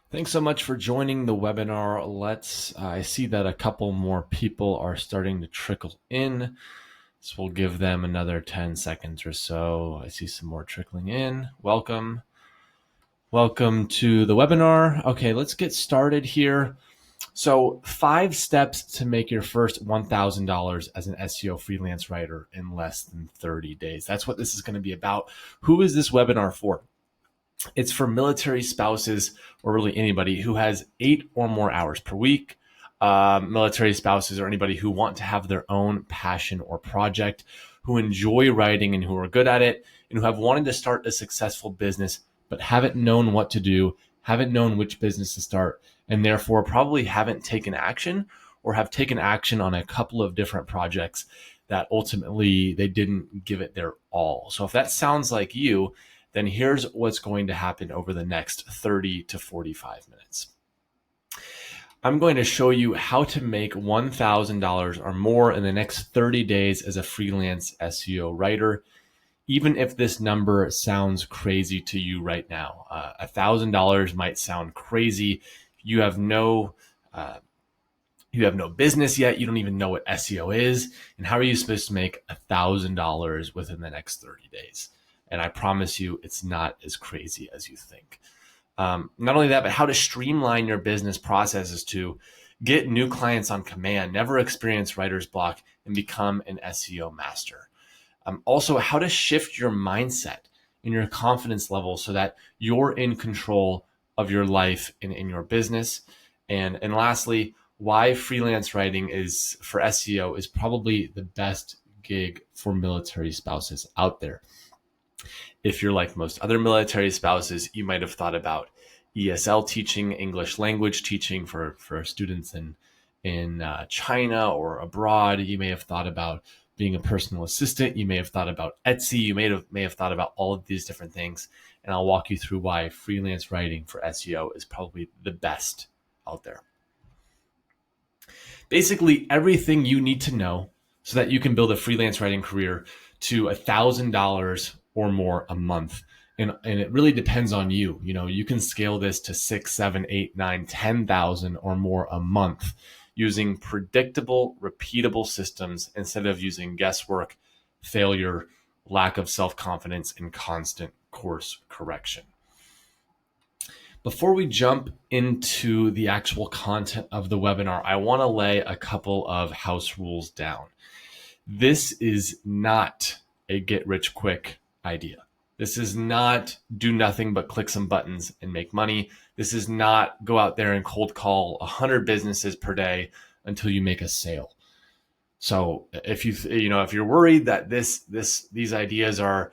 Thanks so much for joining the webinar. I see that a couple more people are starting to trickle in. So we'll give them another 10 seconds or so. I see some more trickling in. Welcome. Welcome to the webinar. Okay, let's get started here. So 5 steps to make your first $1,000 as an SEO freelance writer in less than 30 days. That's what this is going to be about. Who is this webinar for? It's for military spouses or really anybody who has 8 or more hours per week. Military spouses or anybody who want to have their own passion or project, who enjoy writing and who are good at it, and who have wanted to start a successful business but haven't known what to do, haven't known which business to start, and therefore probably haven't taken action or have taken action on a couple of different projects that ultimately they didn't give it their all. So if that sounds like you, then here's what's going to happen over the next 30 to 45 minutes. I'm going to show you how to make $1,000 or more in the next 30 days as a freelance SEO writer, even if this number sounds crazy to you right now. $1,000 might sound crazy. You have no business yet. You don't even know what SEO is. And how are you supposed to make $1,000 within the next 30 days? And I promise you, it's not as crazy as you think. Not only that, but how to streamline your business processes to get new clients on command, never experience writer's block, and become an SEO master. Also, how to shift your mindset and your confidence level so that you're in control of your life and in your business. And lastly, why freelance writing is for SEO is probably the best gig for military spouses out there. If you're like most other military spouses, you might have thought about ESL teaching, English language teaching for students in China or abroad. You may have thought about being a personal assistant. You may have thought about Etsy. You may have thought about all of these different things. And I'll walk you through why freelance writing for SEO is probably the best out there. Basically, everything you need to know so that you can build a freelance writing career to $1,000 or more a month. And it really depends on you. You know, you can scale this to 6, 7, 8, 9, 10,000 or more a month using predictable, repeatable systems instead of using guesswork, failure, lack of self-confidence, and constant course correction. Before we jump into the actual content of the webinar, I want to lay a couple of house rules down. This is not a get-rich-quick idea. This is not do nothing but click some buttons and make money. This is not go out there and cold call 100 businesses per day until you make a sale. So if you're worried that these ideas are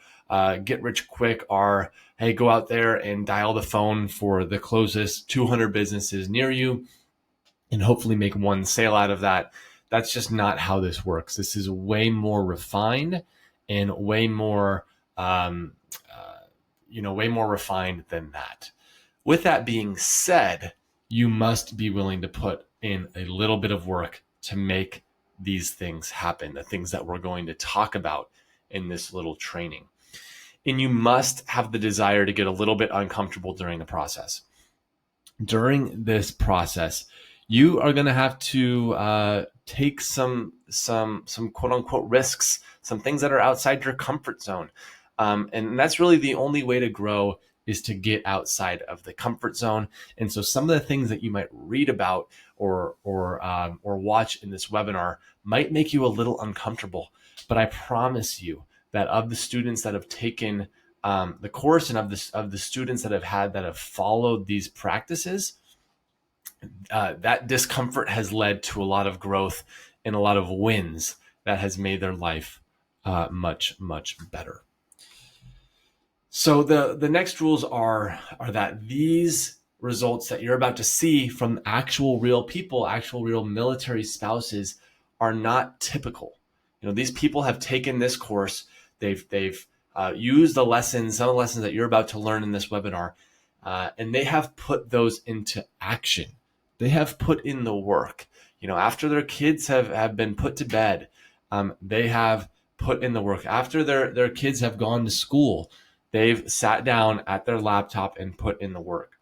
get rich quick, are hey, go out there and dial the phone for the closest 200 businesses near you and hopefully make one sale out of that. That's just not how this works. This is way more refined and way more refined than that. With that being said, you must be willing to put in a little bit of work to make these things happen, the things that we're going to talk about in this little training. And you must have the desire to get a little bit uncomfortable during the process. During this process, you are going to have to take some quote unquote risks, some things that are outside your comfort zone. And that's really the only way to grow, is to get outside of the comfort zone. And so some of the things that you might read about or watch in this webinar might make you a little uncomfortable. But I promise you that of the students that have taken the course and of the students that have followed these practices, that discomfort has led to a lot of growth and a lot of wins that has made their life much, much better. So the next rules are that these results that you're about to see from actual real people, actual real military spouses, are not typical. You know, these people have taken this course, they've used some of the lessons that you're about to learn in this webinar, and they have put those into action. They have put in the work. You know, after their kids have been put to bed, they have put in the work. After their kids have gone to school, they've sat down at their laptop and put in the work.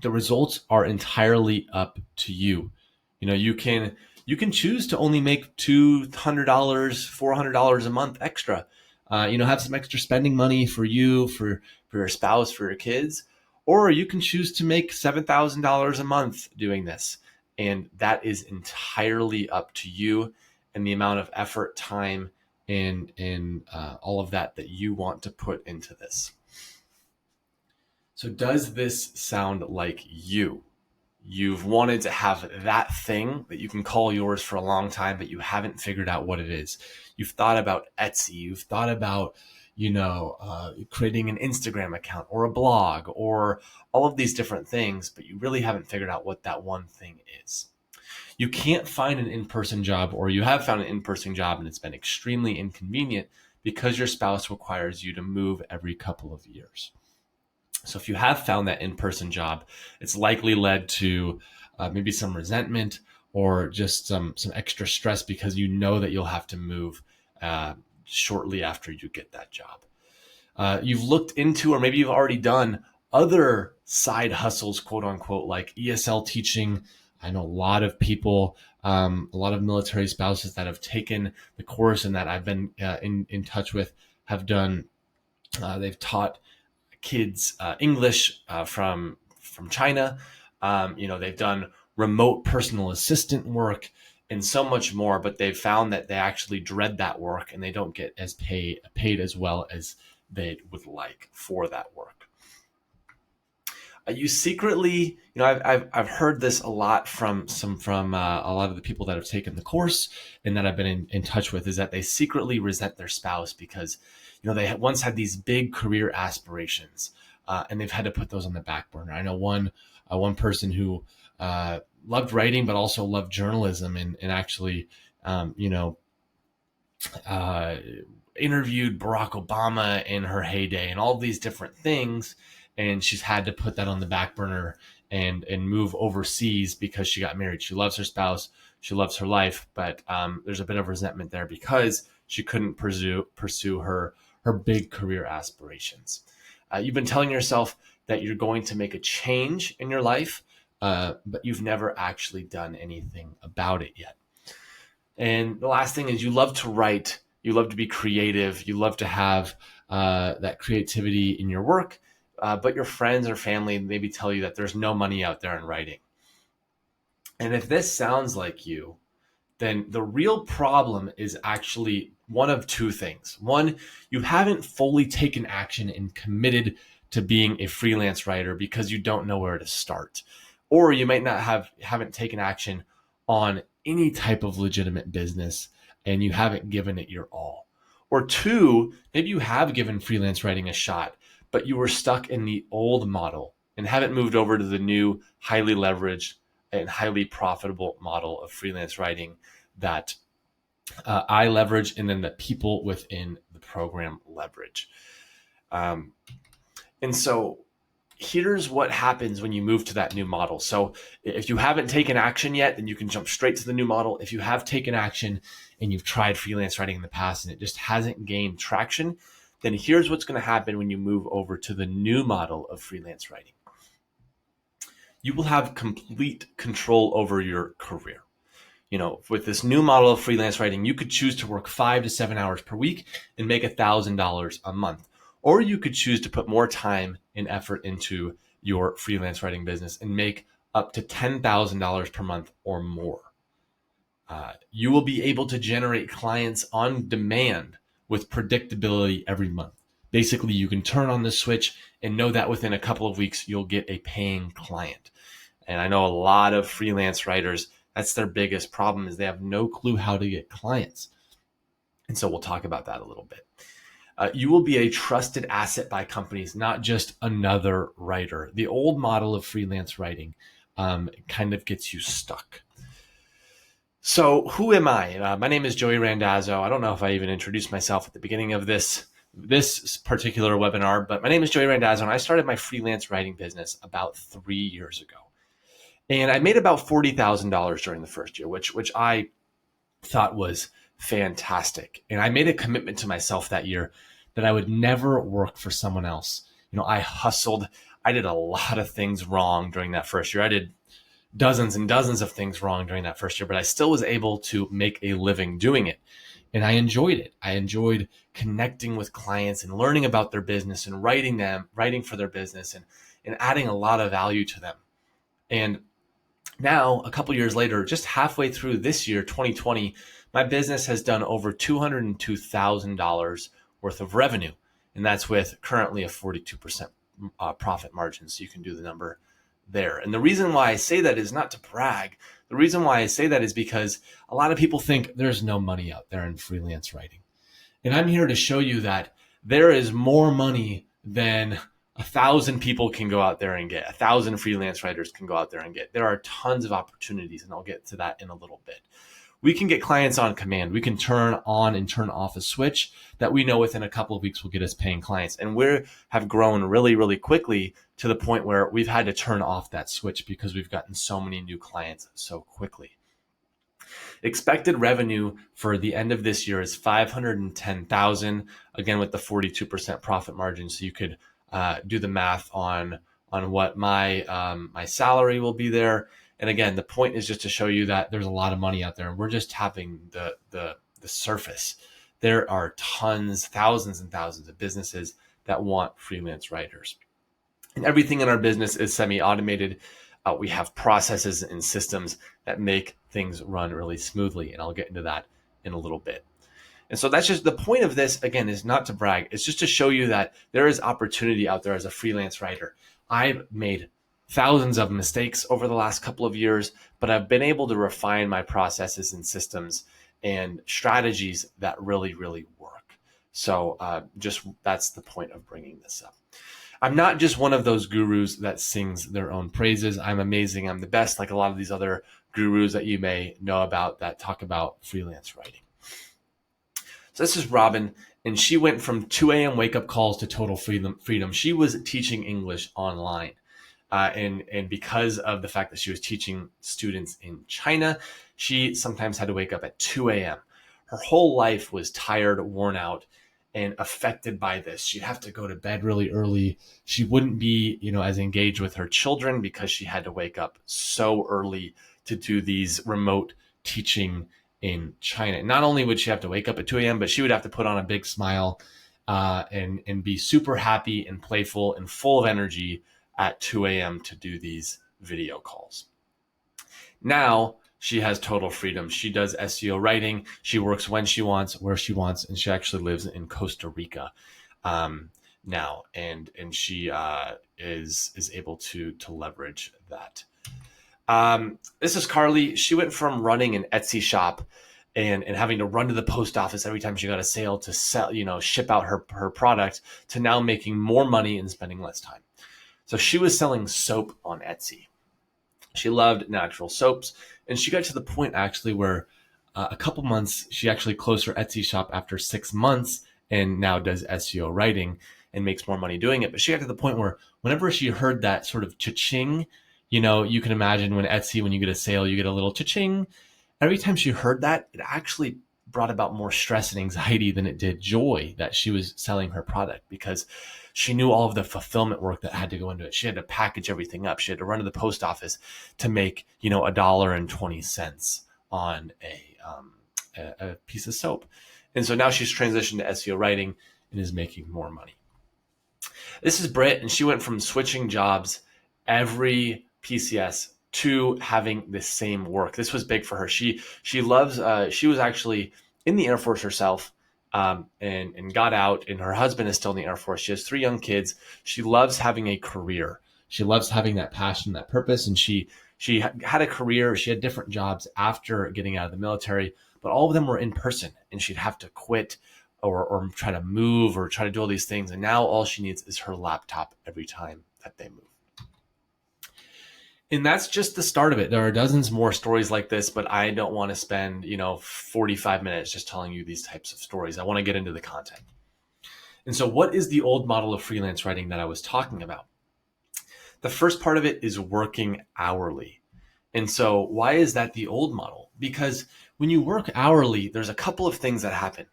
The results are entirely up to you. You can choose to only make $200, $400 a month extra. Have some extra spending money for you, for your spouse, for your kids, or you can choose to make $7,000 a month doing this. And that is entirely up to you and the amount of effort, time, and all of that you want to put into this. So does this sound like you? You've wanted to have that thing that you can call yours for a long time, but you haven't figured out what it is. You've thought about Etsy. You've thought about, creating an Instagram account or a blog or all of these different things, but you really haven't figured out what that one thing is. You can't find an in-person job, or you have found an in-person job and it's been extremely inconvenient because your spouse requires you to move every couple of years. So if you have found that in-person job, it's likely led to maybe some resentment or just some extra stress because you know that you'll have to move shortly after you get that job. You've looked into, or maybe you've already done other side hustles, quote unquote, like ESL teaching. I know a lot of people, a lot of military spouses that have taken the course and that I've been in touch with have done, they've taught kids English from China. They've done remote personal assistant work and so much more, but they've found that they actually dread that work and they don't get as paid as well as they would like for that work. You secretly, I've heard this a lot from a lot of the people that have taken the course and that I've been in touch with, is that they secretly resent their spouse because they once had these big career aspirations and they've had to put those on the back burner. I know one person who loved writing but also loved journalism and actually interviewed Barack Obama in her heyday and all these different things. And she's had to put that on the back burner and move overseas because she got married. She loves her spouse. She loves her life. But there's a bit of resentment there because she couldn't pursue her big career aspirations. You've been telling yourself that you're going to make a change in your life, but you've never actually done anything about it yet. And the last thing is you love to write. You love to be creative. You love to have that creativity in your work. But your friends or family maybe tell you that there's no money out there in writing. And if this sounds like you, then the real problem is actually one of two things. One, you haven't fully taken action and committed to being a freelance writer because you don't know where to start. Or you might not haven't taken action on any type of legitimate business and you haven't given it your all. Or two, maybe you have given freelance writing a shot, but you were stuck in the old model and haven't moved over to the new, highly leveraged and highly profitable model of freelance writing that I leverage and then that people within the program leverage. And so here's what happens when you move to that new model. So if you haven't taken action yet, then you can jump straight to the new model. If you have taken action and you've tried freelance writing in the past and it just hasn't gained traction, then here's what's going to happen when you move over to the new model of freelance writing. You will have complete control over your career. With this new model of freelance writing, you could choose to work 5 to 7 hours per week and make $1,000 a month. Or you could choose to put more time and effort into your freelance writing business and make up to $10,000 per month or more. You will be able to generate clients on demand with predictability every month. Basically, you can turn on the switch and know that within a couple of weeks, you'll get a paying client. And I know a lot of freelance writers, that's their biggest problem, is they have no clue how to get clients. And so we'll talk about that a little bit. You will be a trusted asset by companies, not just another writer. The old model of freelance writing kind of gets you stuck. So who am I? My name is Joey Randazzo. I don't know if I even introduced myself at the beginning of this particular webinar, but my name is Joey Randazzo, and I started my freelance writing business about 3 years ago. And I made about $40,000 during the first year, which I thought was fantastic. And I made a commitment to myself that year that I would never work for someone else. I hustled. I did a lot of things wrong during that first year. I did dozens and dozens of things wrong during that first year, but I still was able to make a living doing it. And I enjoyed it. I enjoyed connecting with clients and learning about their business and writing for their business and adding a lot of value to them. And now, a couple years later, just halfway through this year, 2020, my business has done over $202,000 worth of revenue. And that's with currently a 42% profit margin. So you can do the number there. And the reason why I say that is not to brag. The reason why I say that is because a lot of people think there's no money out there in freelance writing. And I'm here to show you that there is more money than 1,000 people can go out there and get. 1,000 freelance writers can go out there and get. There are tons of opportunities, and I'll get to that in a little bit. We can get clients on command. We can turn on and turn off a switch that we know within a couple of weeks will get us paying clients. And we have grown really, really quickly to the point where we've had to turn off that switch because we've gotten so many new clients so quickly. Expected revenue for the end of this year is $510,000, again with the 42% profit margin. So you could do the math on what my my salary will be there. And again, the point is just to show you that there's a lot of money out there, and we're just tapping the surface. There are tons, thousands and thousands of businesses that want freelance writers. And everything in our business is semi-automated. We have processes and systems that make things run really smoothly, and I'll get into that in a little bit. And so that's just the point of this, again, is not to brag. It's just to show you that there is opportunity out there as a freelance writer. I've made thousands of mistakes over the last couple of years, but I've been able to refine my processes and systems and strategies that really, really work. So just that's the point of bringing this up. I'm not just one of those gurus that sings their own praises. I'm amazing. I'm the best, like a lot of these other gurus that you may know about that talk about freelance writing. So this is Robin, and she went from 2 a.m. wake-up calls to total freedom. She was teaching English online. And because of the fact that she was teaching students in China, she sometimes had to wake up at 2 a.m. Her whole life was tired, worn out, and affected by this. She'd have to go to bed really early. She wouldn't be, as engaged with her children because she had to wake up so early to do these remote teaching in China. Not only would she have to wake up at 2 a.m., but she would have to put on a big smile and be super happy and playful and full of energy at 2 a.m. to do these video calls. Now she has total freedom. She does SEO writing. She works when she wants, where she wants, and she actually lives in Costa Rica now, and she is able to leverage that. This is Carly. She went from running an Etsy shop and having to run to the post office every time she got a sale to sell, ship out her product, to now making more money and spending less time. So she was selling soap on Etsy. She loved natural soaps, and she got to the point actually where a couple months, she actually closed her Etsy shop after 6 months and now does SEO writing and makes more money doing it. But she got to the point where whenever she heard that sort of cha-ching, you can imagine when you get a sale, you get a little cha-ching. Every time she heard that, it actually brought about more stress and anxiety than it did joy that she was selling her product, because she knew all of the fulfillment work that had to go into it. She had to package everything up. She had to run to the post office to make, $1.20 on a piece of soap. And so now she's transitioned to SEO writing and is making more money. This is Britt, and she went from switching jobs every PCS to having the same work. This was big for her. She loves, she was actually in the Air Force herself, and got out, and her husband is still in the Air Force. She has 3 young kids. She loves having a career. She loves having that passion, that purpose. And she had a career. She had different jobs after getting out of the military, but all of them were in person, and she'd have to quit or try to move or try to do all these things. And now all she needs is her laptop every time that they move. And that's just the start of it. There are dozens more stories like this, but I don't want to spend, 45 minutes just telling you these types of stories. I want to get into the content. And so what is the old model of freelance writing that I was talking about? The first part of it is working hourly. And so why is that the old model? Because when you work hourly, there's a couple of things that happen.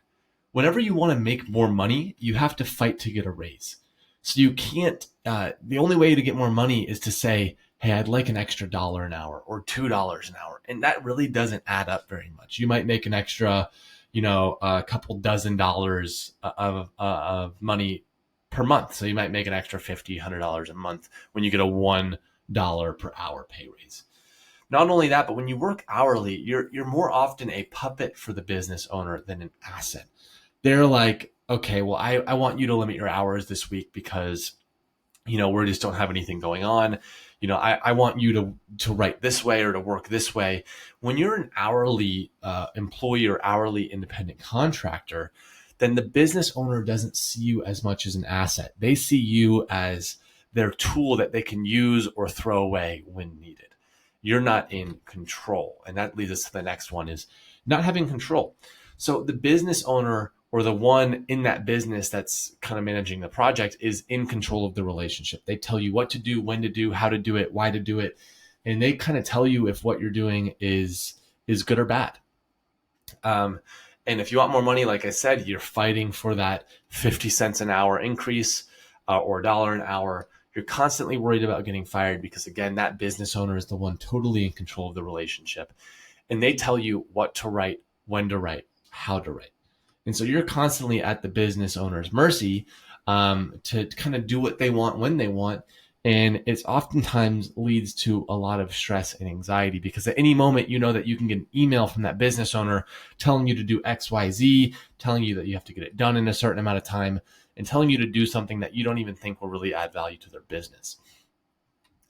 Whenever you want to make more money, you have to fight to get a raise. So you can't, the only way to get more money is to say, hey, I'd like an extra $1 an hour or $2 an hour. And that really doesn't add up very much. You might make an extra, a couple dozen dollars of money per month. So you might make an extra $50, $100 a month when you get a $1 per hour pay raise. Not only that, but when you work hourly, you're more often a puppet for the business owner than an asset. They're like, okay, well, I want you to limit your hours this week because, we just don't have anything going on. I want you to write this way or to work this way. When you're an hourly employee or hourly independent contractor, then the business owner doesn't see you as much as an asset. They see you as their tool that they can use or throw away when needed. You're not in control. And that leads us to the next one, is not having control. So the business owner, or the one in that business that's kind of managing the project, is in control of the relationship. They tell you what to do, when to do, how to do it, why to do it. And they kind of tell you if what you're doing is good or bad. And if you want more money, like I said, you're fighting for that 50 cents an hour increase or $1 an hour. You're constantly worried about getting fired because, again, that business owner is the one totally in control of the relationship. And they tell you what to write, when to write, how to write. And so you're constantly at the business owner's mercy to kind of do what they want when they want. And it's oftentimes leads to a lot of stress and anxiety because at any moment, that you can get an email from that business owner telling you to do X, Y, Z, telling you that you have to get it done in a certain amount of time, and telling you to do something that you don't even think will really add value to their business.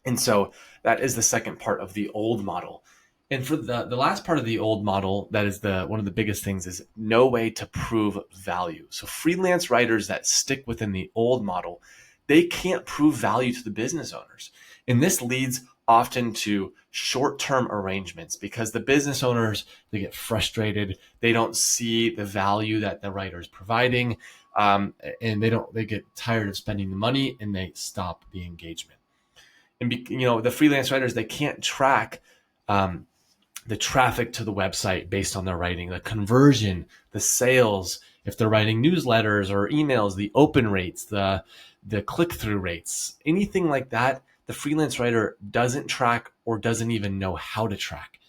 And so that is the second part of the old model. And for the last part of the old model, that is one of the biggest things, is no way to prove value. So freelance writers that stick within the old model, they can't prove value to the business owners. And this leads often to short-term arrangements because the business owners, they get frustrated. They don't see the value that the writer is providing. And they get tired of spending the money and they stop the engagement. And the freelance writers, they can't track the traffic to the website based on their writing, the conversion, the sales, if they're writing newsletters or emails, the open rates, the click-through rates, anything like that, the freelance writer doesn't track or doesn't even know how to track.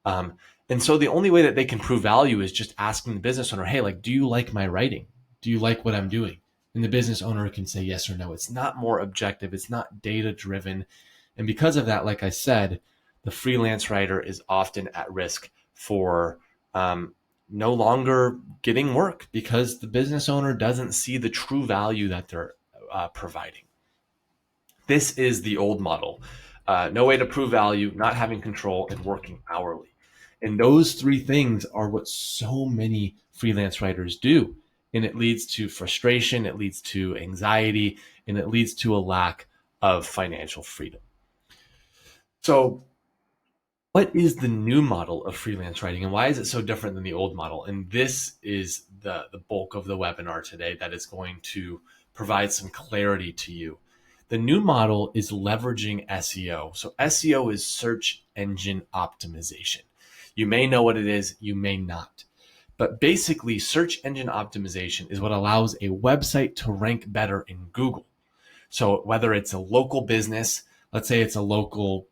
And so the only way that they can prove value is just asking the business owner, hey, do you like my writing? Do you like what I'm doing? And the business owner can say yes or no. It's not more objective. It's not data driven. And because of that, like I said, the freelance writer is often at risk for no longer getting work because the business owner doesn't see the true value that they're providing. This is the old model. No way to prove value, not having control, and working hourly. And those three things are what so many freelance writers do. And it leads to frustration, it leads to anxiety, and it leads to a lack of financial freedom. So what is the new model of freelance writing and why is it so different than the old model? And this is the bulk of the webinar today that is going to provide some clarity to you. The new model is leveraging SEO. So SEO is search engine optimization. You may know what it is, you may not. But basically, search engine optimization is what allows a website to rank better in Google. So whether it's a local business, let's say it's a local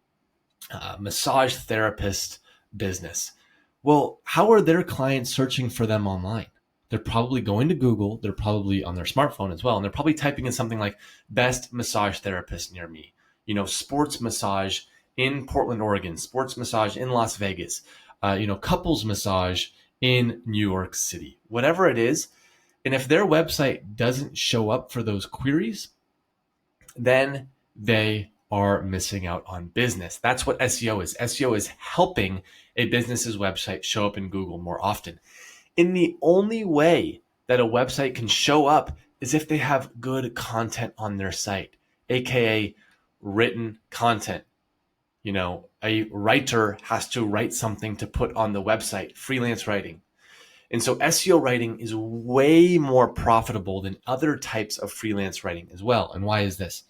massage therapist business. Well, how are their clients searching for them online? They're probably going to Google. They're probably on their smartphone as well. And they're probably typing in something like best massage therapist near me, sports massage in Portland, Oregon, sports massage in Las Vegas, couples massage in New York City, whatever it is. And if their website doesn't show up for those queries, then they are missing out on business. That's what SEO is. SEO is helping a business's website show up in Google more often. And the only way that a website can show up is if they have good content on their site, aka written content. A writer has to write something to put on the website, freelance writing. And so SEO writing is way more profitable than other types of freelance writing as well. And why is this?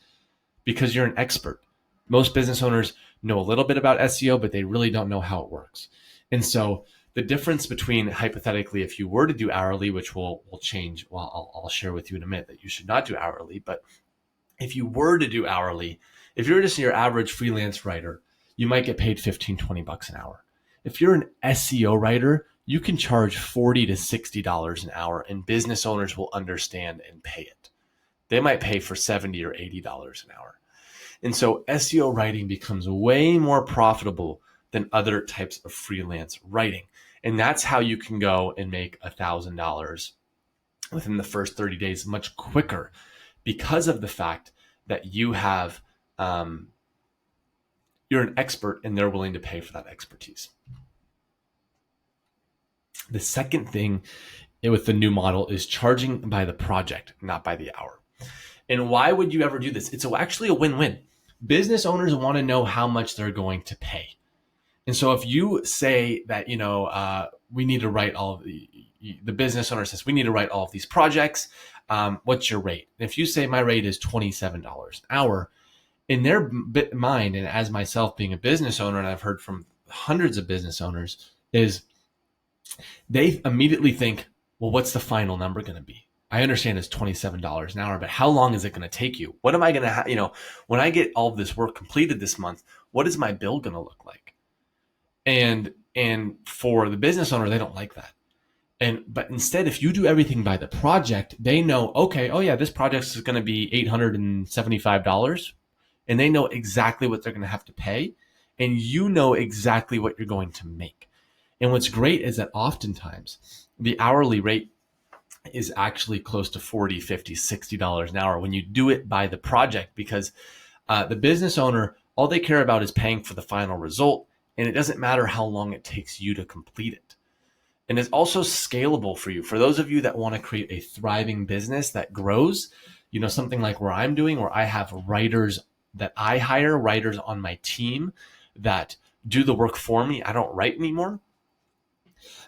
Because you're an expert. Most business owners know a little bit about SEO, but they really don't know how it works. And so the difference between, hypothetically, if you were to do hourly, which will change, well, I'll share with you in a minute that you should not do hourly, but If you were to do hourly, if you're just your average freelance writer, you might get paid 15, 20 bucks an hour. If you're an SEO writer, you can charge $40 to $60 an hour, and business owners will understand and pay it. They might pay for $70 or $80 an hour. And so SEO writing becomes way more profitable than other types of freelance writing. And that's how you can go and make $1,000 within the first 30 days much quicker, because of the fact that you have, you're an expert and they're willing to pay for that expertise. The second thing with the new model is charging by the project, not by the hour. And why would you ever do this? It's actually a win-win. Business owners want to know how much they're going to pay. And so if you say that, we need to write all of the business owner says, we need to write all of these projects. What's your rate? And if you say my rate is $27 an hour, in their mind, and as myself being a business owner, and I've heard from hundreds of business owners, is they immediately think, well, what's the final number going to be? I understand it's $27 an hour, but how long is it going to take you? What am I going to when I get all of this work completed this month, what is my bill going to look like? And for the business owner, they don't like that. But instead, if you do everything by the project, they know, okay, oh yeah, this project is going to be $875, and they know exactly what they're going to have to pay, and you know exactly what you're going to make. And what's great is that oftentimes the hourly rate is actually close to $40, $50, $60 an hour when you do it by the project, because the business owner, all they care about is paying for the final result, and it doesn't matter how long it takes you to complete it. And it's also scalable for you. For those of you that want to create a thriving business that grows, something like where I'm doing, where I have writers that I hire, writers on my team that do the work for me, I don't write anymore,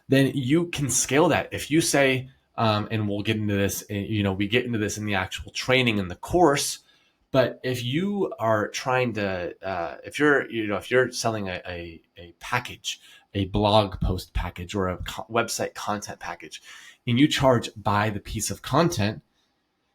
then you can scale that. If you say, and we'll get into this, we get into this in the actual training in the course, but if you are trying to, if you're selling a package, a blog post package or a website content package, and you charge by the piece of content,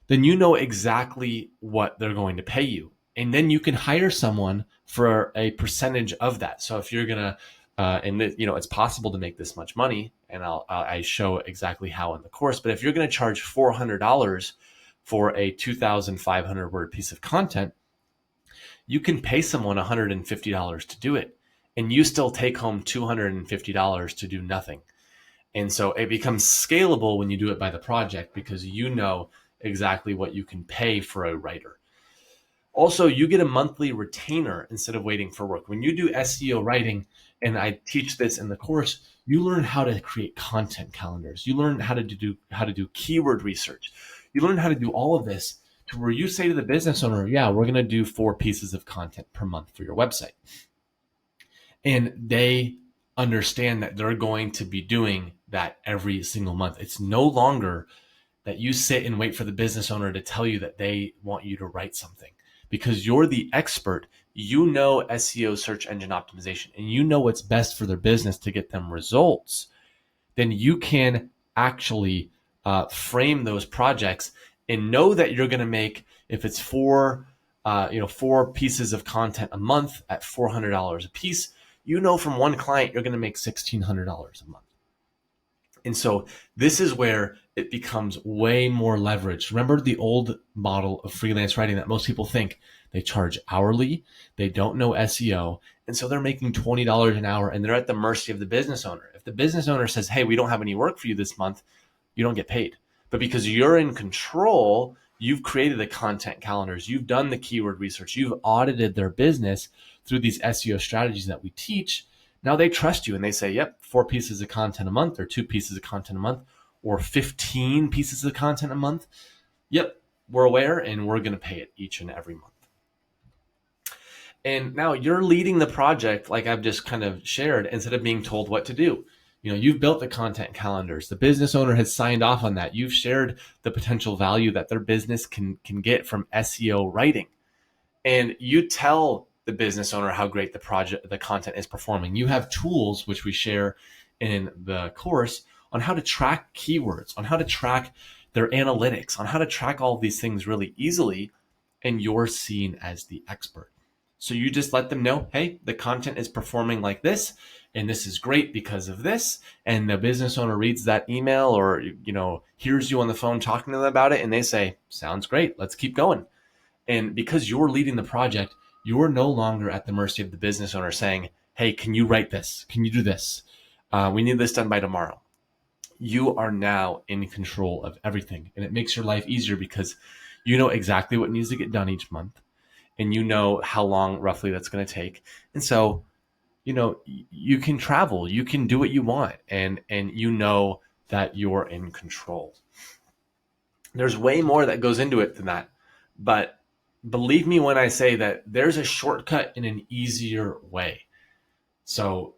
then you know exactly what they're going to pay you. And then you can hire someone for a percentage of that. So if you're going to, it's possible to make this much money, and I show exactly how in the course, but if you're going to charge $400 for a 2,500 word piece of content, you can pay someone $150 to do it, and you still take home $250 to do nothing. And so it becomes scalable when you do it by the project, because you know exactly what you can pay for a writer. Also, you get a monthly retainer instead of waiting for work. When you do SEO writing, and I teach this in the course, you learn how to create content calendars. You learn how to do keyword research. You learn how to do all of this to where you say to the business owner, yeah, we're going to do 4 pieces of content per month for your website. And they understand that they're going to be doing that every single month. It's no longer that you sit and wait for the business owner to tell you that they want you to write something, because you're the expert. You know SEO, search engine optimization, and you know what's best for their business to get them results. Then you can actually frame those projects and know that you're going to make, if it's 4 pieces of content a month at $400 a piece, from one client you're going to make $1,600 a month. And so this is where it becomes way more leveraged. Remember the old model of freelance writing that most people think they charge hourly, they don't know SEO, and so they're making $20 an hour, and they're at the mercy of the business owner. If the business owner says, hey, we don't have any work for you this month, you don't get paid. But because you're in control, you've created the content calendars, you've done the keyword research, you've audited their business through these SEO strategies that we teach. Now they trust you and they say, yep, 4 pieces of content a month, or 2 pieces of content a month, or 15 pieces of content a month. Yep, we're aware, and we're going to pay it each and every month. And now you're leading the project, like I've just kind of shared, instead of being told what to do. You've built the content calendars. The business owner has signed off on that. You've shared the potential value that their business can get from SEO writing. And you tell the business owner how great the content is performing. You have tools, which we share in the course, on how to track keywords, on how to track their analytics, on how to track all of these things really easily. and you're seen as the expert. So you just let them know, hey, the content is performing like this, and this is great because of this. And the business owner reads that email or, hears you on the phone talking to them about it, and they say, sounds great, let's keep going. And because you're leading the project, you're no longer at the mercy of the business owner saying, hey, can you write this? Can you do this? We need this done by tomorrow. You are now in control of everything. And it makes your life easier because you know exactly what needs to get done each month. And you know how long roughly that's going to take. And so, you can travel, you can do what you want, and you know that you're in control. There's way more that goes into it than that. But believe me when I say that there's a shortcut in an easier way. So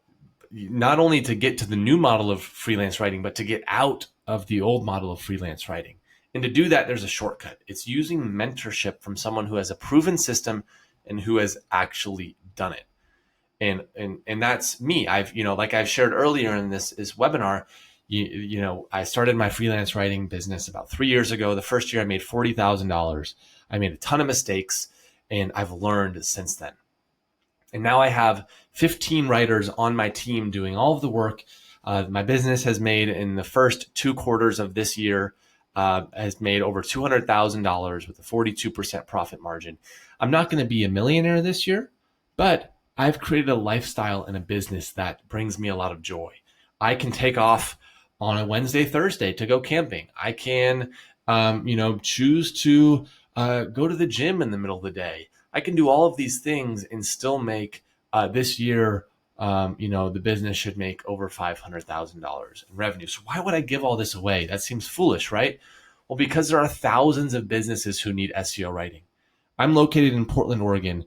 not only to get to the new model of freelance writing, but to get out of the old model of freelance writing. And to do that, there's a shortcut. It's using mentorship from someone who has a proven system and who has actually done it. And that's me. Like I've shared earlier in this webinar, I started my freelance writing business about 3 years ago. The first year I made $40,000. I made a ton of mistakes, and I've learned since then. And now I have 15 writers on my team doing all of the work. My business has made, in the first 2 quarters of this year, has made over $200,000 with a 42% profit margin. I'm not going to be a millionaire this year, but I've created a lifestyle and a business that brings me a lot of joy. I can take off on a Wednesday, Thursday to go camping. I can, choose to go to the gym in the middle of the day. I can do all of these things and still make this year, the business should make over $500,000 in revenue. So why would I give all this away? That seems foolish, right? Well, because there are thousands of businesses who need SEO writing. I'm located in Portland, Oregon,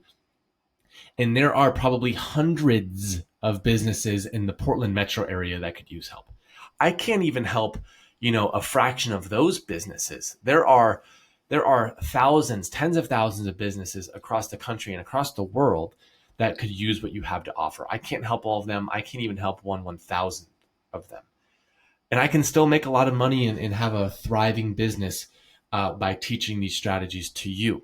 and there are probably hundreds of businesses in the Portland metro area that could use help. I can't even help, a fraction of those businesses. There are thousands, tens of thousands of businesses across the country and across the world that could use what you have to offer. I can't help all of them. I can't even help 1/1000 of them. And I can still make a lot of money and have a thriving business by teaching these strategies to you.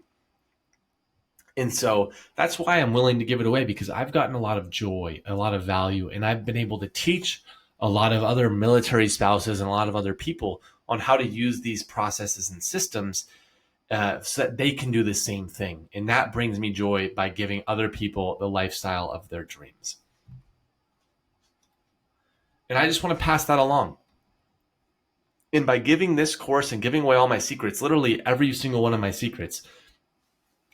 And so that's why I'm willing to give it away, because I've gotten a lot of joy, a lot of value, and I've been able to teach a lot of other military spouses and a lot of other people on how to use these processes and systems so that they can do the same thing. And that brings me joy by giving other people the lifestyle of their dreams. And I just want to pass that along. And by giving this course and giving away all my secrets, literally every single one of my secrets,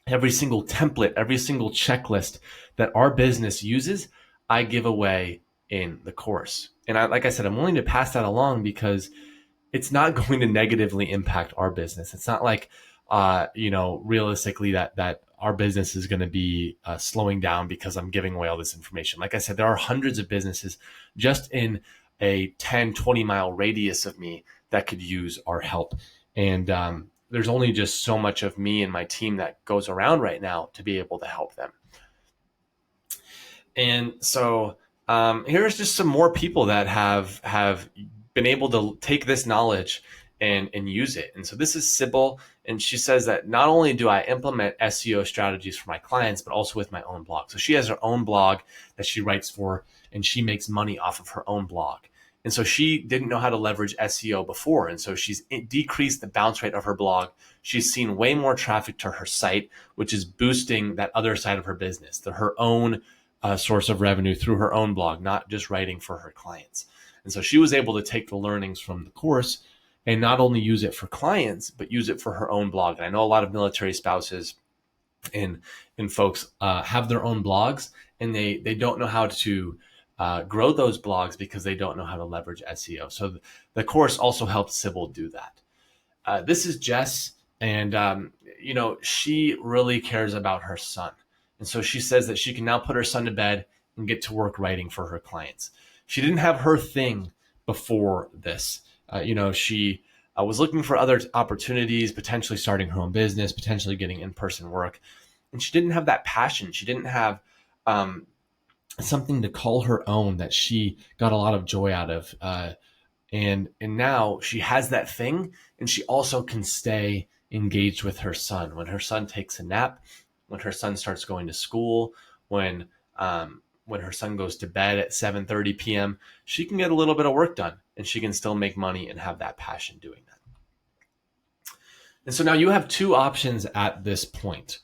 every single template, every single checklist that our business uses, I give away in the course. And like I said, I'm willing to pass that along because it's not going to negatively impact our business. It's not like, realistically that our business is going to be slowing down because I'm giving away all this information. Like I said, there are hundreds of businesses just in a 10, 20 mile radius of me that could use our help. And there's only just so much of me and my team that goes around right now to be able to help them. And so here's just some more people that have been able to take this knowledge and use it. And so this is Sybil, and she says that not only do I implement SEO strategies for my clients, but also with my own blog. So she has her own blog that she writes for, and she makes money off of her own blog. And so she didn't know how to leverage SEO before. And so she's decreased the bounce rate of her blog. She's seen way more traffic to her site, which is boosting that other side of her business, her own source of revenue through her own blog, not just writing for her clients. And so she was able to take the learnings from the course and not only use it for clients, but use it for her own blog. And I know a lot of military spouses and folks have their own blogs, and they don't know how to grow those blogs because they don't know how to leverage SEO. So the course also helps Sybil do that. This is Jess, and she really cares about her son. And so she says that she can now put her son to bed and get to work writing for her clients. She didn't have her thing before this. She was looking for other opportunities, potentially starting her own business, potentially getting in-person work. And she didn't have that passion. She didn't have something to call her own that she got a lot of joy out of. And now she has that thing, and she also can stay engaged with her son, when her son takes a nap, when her son starts going to school, when her son goes to bed at 7:30 p.m., she can get a little bit of work done and she can still make money and have that passion doing that. And so now you have two options at this point.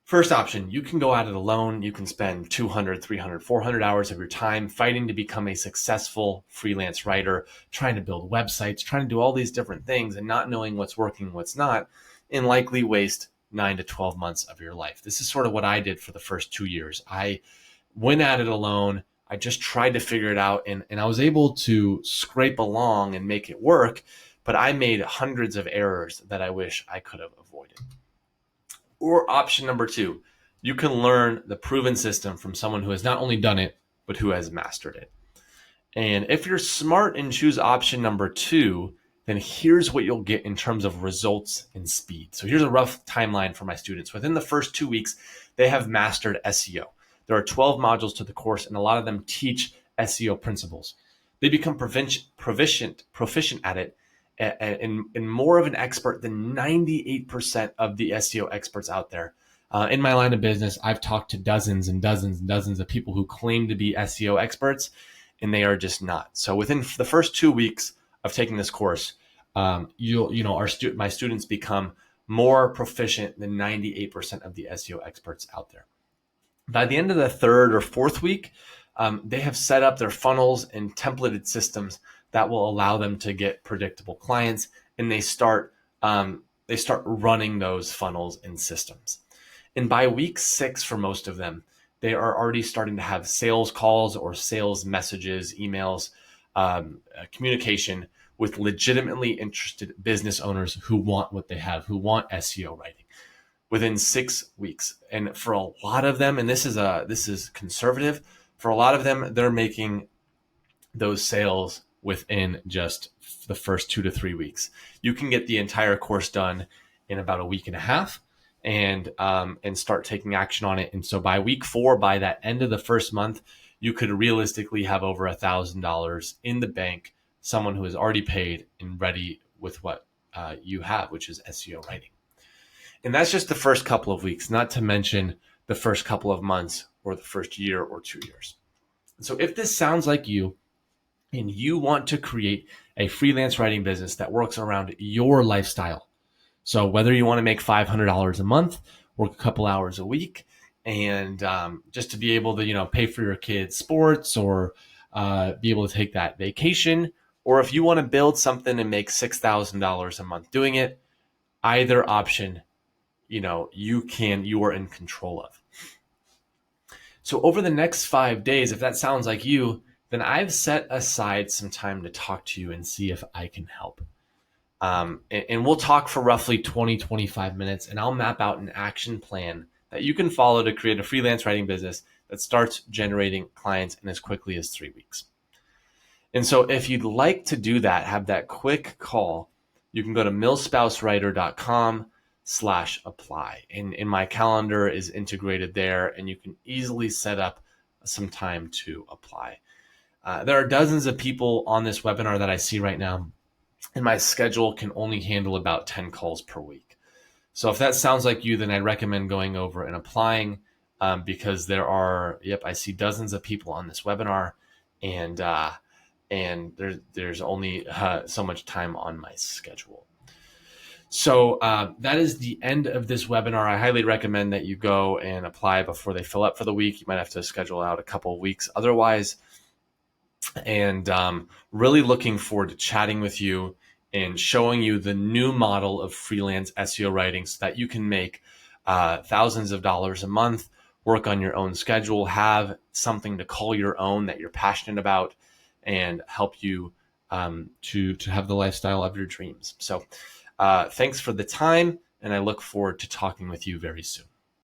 First option, you can go at it alone. You can spend 200, 300, 400 hours of your time fighting to become a successful freelance writer, trying to build websites, trying to do all these different things and not knowing what's working, what's not, and likely waste 9 to 12 months of your life. This is sort of what I did for the first 2 years. I went at it alone. I just tried to figure it out, and I was able to scrape along and make it work, but I made hundreds of errors that I wish I could have avoided. Or option number two, you can learn the proven system from someone who has not only done it, but who has mastered it. And if you're smart and choose option number two, then here's what you'll get in terms of results and speed. So here's a rough timeline for my students. Within the first 2 weeks, they have mastered SEO. There are 12 modules to the course, and a lot of them teach SEO principles. They become proficient at it, and more of an expert than 98% of the SEO experts out there. In my line of business, I've talked to dozens and dozens and dozens of people who claim to be SEO experts, and they are just not. So within the first 2 weeks of taking this course, my students become more proficient than 98% of the SEO experts out there. By the end of the third or fourth week, they have set up their funnels and templated systems that will allow them to get predictable clients, and they start running those funnels and systems. And by week 6, for most of them, they are already starting to have sales calls or sales messages, emails, communication with legitimately interested business owners who want what they have, who want SEO writing within 6 weeks. And for a lot of them, and this is conservative, for a lot of them, they're making those sales within just the first 2 to 3 weeks. You can get the entire course done in about a week and a half and start taking action on it. And so by week 4, by that end of the first month, you could realistically have over $1,000 in the bank, someone who is already paid and ready with what you have, which is SEO writing. And that's just the first couple of weeks, not to mention the first couple of months or the first year or 2 years. So if this sounds like you, and you want to create a freelance writing business that works around your lifestyle, so whether you want to make $500 a month, work a couple hours a week, and just to be able to pay for your kids' sports or be able to take that vacation, or if you want to build something and make $6,000 a month doing it, either option, you are in control of. So over the next 5 days, if that sounds like you, then I've set aside some time to talk to you and see if I can help. And we'll talk for roughly 20, 25 minutes, and I'll map out an action plan that you can follow to create a freelance writing business that starts generating clients in as quickly as 3 weeks. And so if you'd like to do that, have that quick call, you can go to millspousewriter.com/apply. And my calendar is integrated there, and you can easily set up some time to apply. There are dozens of people on this webinar that I see right now, and my schedule can only handle about 10 calls per week. So if that sounds like you, then I'd recommend going over and applying because I see dozens of people on this webinar, and there's only so much time on my schedule. So that is the end of this webinar. I highly recommend that you go and apply before they fill up for the week. You might have to schedule out a couple of weeks otherwise. And really looking forward to chatting with you and showing you the new model of freelance SEO writing so that you can make thousands of dollars a month, work on your own schedule, have something to call your own that you're passionate about, and help you to have the lifestyle of your dreams. So thanks for the time, and I look forward to talking with you very soon.